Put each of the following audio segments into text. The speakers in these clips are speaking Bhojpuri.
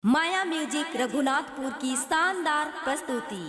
माया म्यूजिक रघुनाथपुर की शानदार प्रस्तुति।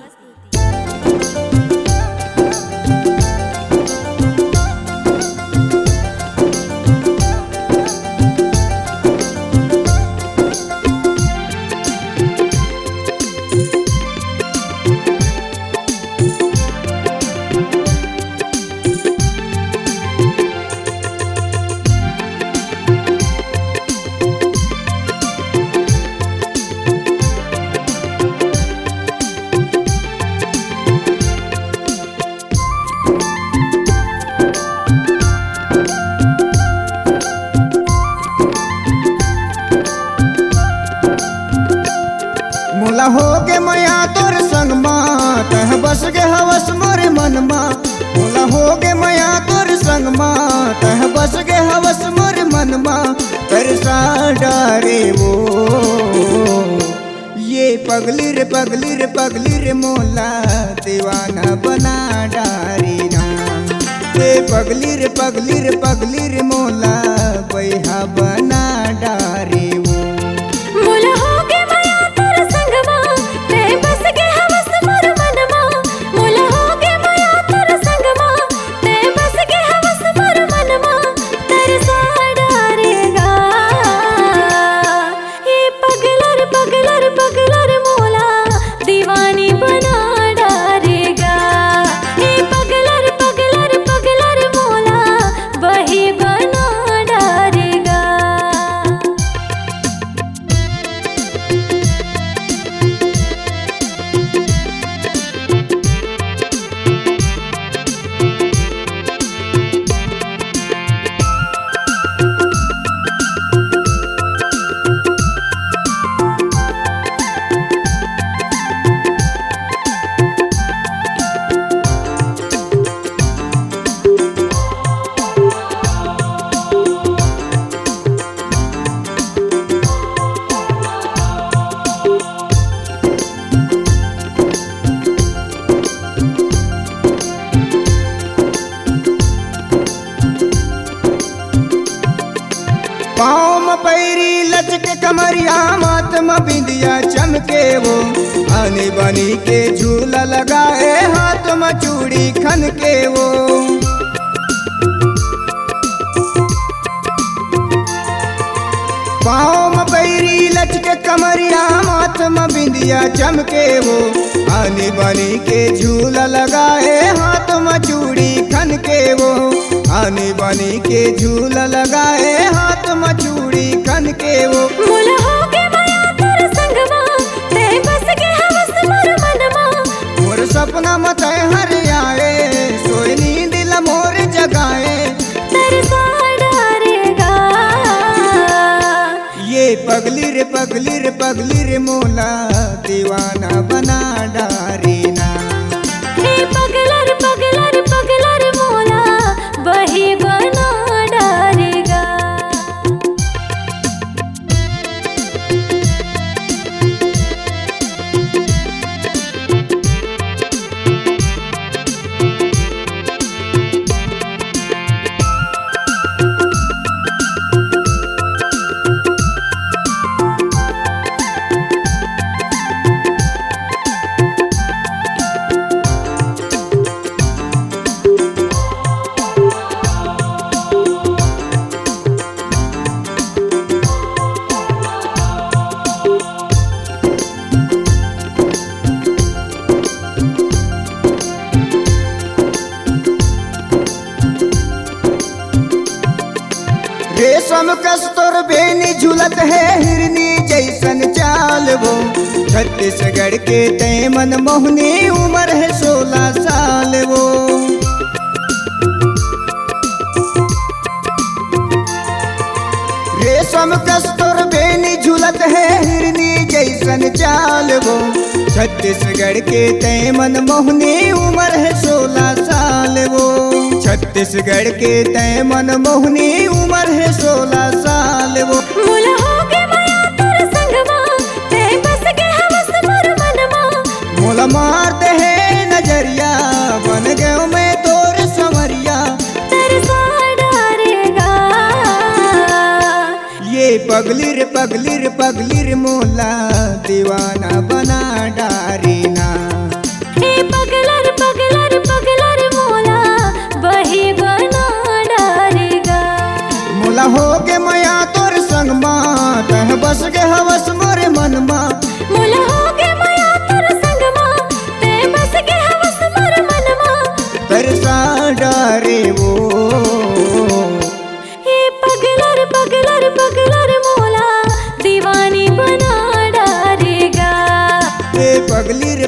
मोला हो गे मया तोर संग माँ तह बस गे हवस मोरे मन माँ। मोला हो गे मया तोर संग माँ तह बस गे हवस मोरे मन माँ। तरसा डारे वो ये पगली रे पगली रे पगली रे मोला दीवाना बना डारी ना। ये पगली रे पगली रे पगली रे मोला बैहा बना डारे वो। मोला हो गे मया तोर संग माँ तह बस गे हवस मोर मन माँ। मोला हो गे मया तोर संग माँ तह बस गे हवस मोर मन माँ। तरसा डारेगा ये पगलर पगलर पगलर मोला दीवानी बना डारेगा। ये पगलर पगलर पगलर मोला वही बना डारेगा। पाँव में पैरी लचके कमरिया माथ में बिंदिया चमके वो। आने बनी के झूला लगाए हाथ में चूड़ी खन के वो। पाँव में पैरी लचके कमरिया माथ में बिंदिया चमके वो। आने बनी के झूला लगाए हाथ में चूड़ी खन के वो। आने बनी के झूला लगाए हाथ में चूड़ी खन के वो। मोला हो गे मया तोर संग माँ तह बस गे हवस मोर मन माँ। मोर सपना मत हर आए सोई नींद ला मोर जगाए। तरसा डारेगा ये पगली रे पगली रे पगली रे मोला दीवाना बना डारे ना। हे पगलर पगलर पगलर मोला वही बना डारेगा। रेशम कस्तूर बेनी झुलत है हिरनी जैसन चाल वो। छत्तीसगढ़ के तय मन मोहनी उम्र है 16 साल वो। रेशम कस्तूर बेनी झुलत है हिरनी जैसन चाल वो। छत्तीसगढ़ के तय मन मोहनी उम्र है 16 साल वो। छत्तीसगढ़ के तय मन मोहनी उम्र है 16 साल वो। मोला हो गे मया तोर संग माँ तह बस गे हवस मोर मन माँ। मोला मारते है नजरिया बन गयो मैं तोर संवरिया। तरसा डारेगा ये पगली रे पगली रे मोला दीवाना बना डारेना। हे पगलर मोला वही बना डारेगा। मोला हो गे मया तोर संग माँ तह बस गे हवस मोरे मन माँ। मोला हो गे मया तोर संग माँ ते बस गे हवस मोर मन माँ। तरसा डारे वो हे पगलर मोला दीवानी बना डारेगा। हे पगली रे